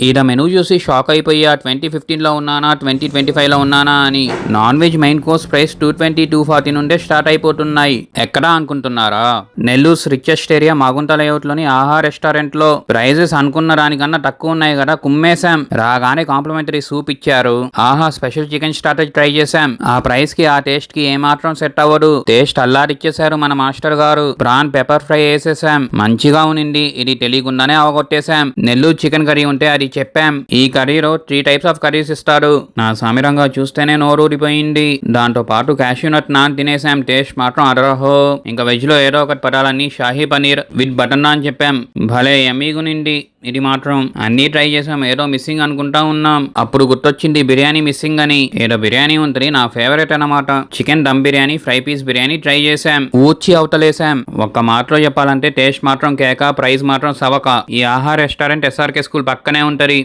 ఈడ మెనూ చూసి షాక్ అయిపోయా. 2015లో ఉన్నానా 2025లో ఉన్నానా అని. Non veg main course price 220 240 నుండే స్టార్ట్ అయిపోతున్నాయి. ఎక్కడా అనుకుంటున్నారా? Nellore richest area Magunta layout లోని ఆహా రెస్టారెంట్ లో ప్రైజెస్ అనుకున్న దానికన్నా తక్కువ ఉన్నాయి కదా, కుమ్మేశాం. రాగానే కాంప్లిమెంటరీ సూప్ ఇచ్చారు. ఆహా స్పెషల్ చికెన్ స్టార్టర్ ట్రై చేశాం. ఆ ప్రైస్ కి ఆ టేస్ట్ కి ఏమాత్రం సెట్ అవ్వదు. టేస్ట్ అల్లారిచ్చేశారు మన మాస్టర్ గారు. ప్రాన్ పెప్పర్ ఫ్రై వేసేసాం. మంచిగా ఉనింది. ఇది తెలియకుండానే అవగొట్టేశాం. నెల్లూరు చికెన్ కర్రీ ఉంటే అది చెప్పాం. ఈ కర్రీలో 3 టైప్స్ ఆఫ్ కర్రీస్ ఇస్తారు. నా సామిరంగా చూస్తేనే నోరూరిపోయింది. దాంతో పాటు క్యాష్యూనట్ నాన్ తినేసాం. టేస్ట్ మాత్రం అదరహో. ఇంకా వెజ్ లో ఏదో ఒకటి పడాలని Shahi paneer with butter non చెప్పాం. భలే యమ్మీగునింది. ఇది మాత్రం అన్నీ ట్రై చేసాం. ఏదో మిస్సింగ్ అనుకుంటా ఉన్నాం. అప్పుడు గుర్తొచ్చింది బిర్యానీ మిస్సింగ్ అని. ఏదో బిర్యానీ ఉంటుంది నా ఫేవరెట్ అన్నమాట. Chicken dum biryani, fry piece biryani try చేసాం. ఊచి అవతలేసాం. ఒక్క మాటలో చెప్పాలంటే టేస్ట్ మాత్రం కేక, ప్రైస్ మాత్రం సవక. ఈ ఆహా రెస్టారెంట్ SRK స్కూల్ పక్కనే ఉంటది.